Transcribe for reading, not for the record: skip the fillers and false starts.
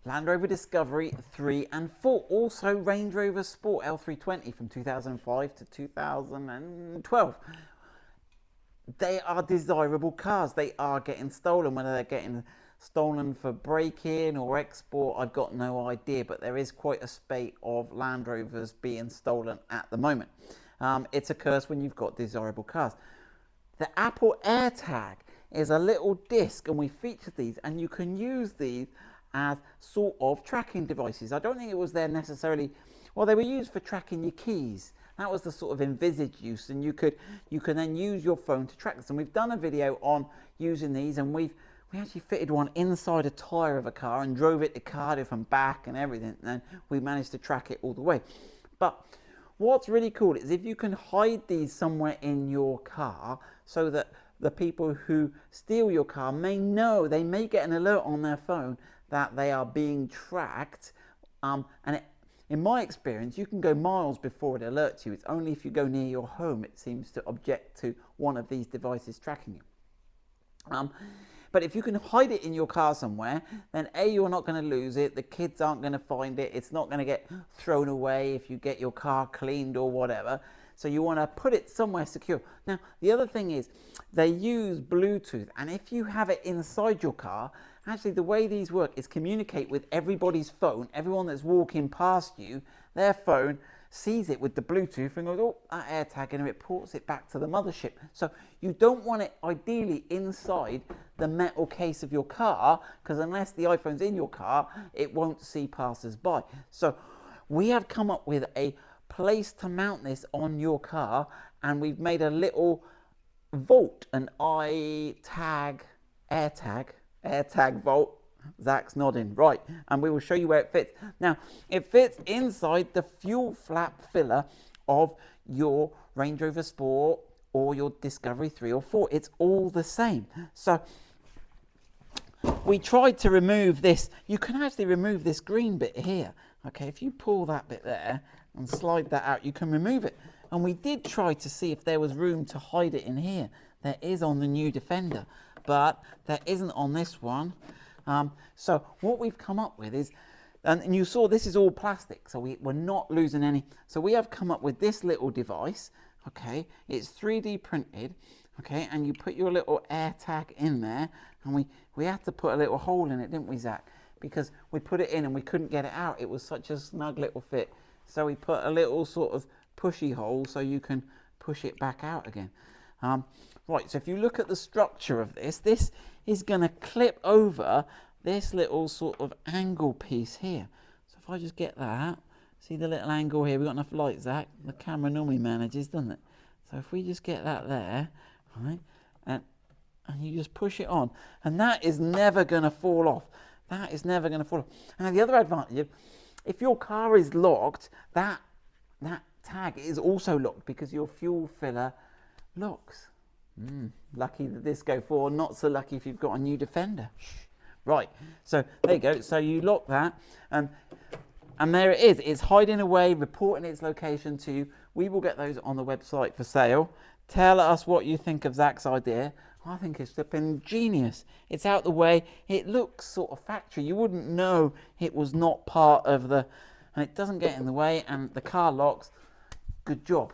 Land Rover Discovery 3 and 4. Also Range Rover Sport L320 from 2005 to 2012. They are desirable cars. They are getting stolen. Whether they're getting stolen for break-in or export, I've got no idea. But there is quite a spate of Land Rovers being stolen at the moment. It's a curse when you've got desirable cars. The Apple AirTag is a little disc, and we featured these, and you can use these as sort of tracking devices. I don't think it was there necessarily. Well, they were used for tracking your keys. That was the sort of envisaged use, and you can then use your phone to track this. And we've done a video on using these, and we actually fitted one inside a tyre of a car and drove it to Cardiff and back and everything, and we managed to track it all the way. But what's really cool is if you can hide these somewhere in your car so that the people who steal your car may know, they may get an alert on their phone that they are being tracked. In my experience, you can go miles before it alerts you. It's only if you go near your home it seems to object to one of these devices tracking you. But if you can hide it in your car somewhere, then A, you're not going to lose it, the kids aren't going to find it, it's not going to get thrown away if you get your car cleaned or whatever. So you want to put it somewhere secure. Now, the other thing is they use Bluetooth, and if you have it inside your car, actually the way these work is communicate with everybody's phone. Everyone that's walking past you, their phone sees it with the Bluetooth and goes, oh, that AirTag, and it ports it back to the mothership. So you don't want it ideally inside the metal case of your car, because unless the iPhone's in your car, it won't see passers-by. So we have come up with a place to mount this on your car, and we've made a little vault, an AirTag vault. Zach's nodding. Right, and we will show you where it fits. Now, it fits inside the fuel flap filler of your Range Rover Sport or your Discovery 3 or 4. It's all the same. So we tried to remove this. You can actually remove this green bit here. Okay, if you pull that bit there and slide that out, you can remove it. And we did try to see if there was room to hide it in here. There is on the new Defender, but there isn't on this one. So what we've come up with is, and you saw this is all plastic, so we're not losing any. So we have come up with this little device. Okay, it's 3D printed. Okay, and you put your little AirTag in there, and we had to put a little hole in it, didn't we, Zach? Because we put it in and we couldn't get it out. It was such a snug little fit. So we put a little sort of pushy hole so you can push it back out again. Right, so if you look at the structure of this is going to clip over this little sort of angle piece here. So if I just get that, see the little angle here, we've got enough light, Zach. The camera normally manages, doesn't it? So if we just get that there, right, and you just push it on, and that is never going to fall off. That is never going to fall off. And the other advantage, if your car is locked, that tag is also locked because your fuel filler locks. Lucky the Disco 4, not so lucky if you've got a new Defender. Right, so there you go. So you lock that, and there it is. It's hiding away, reporting its location to you. We will get those on the website for sale. Tell us what you think of Zach's idea. I think it's flipping genius. It's out the way. It looks sort of factory. You wouldn't know it was not part of the, and it doesn't get in the way, and the car locks. Good job.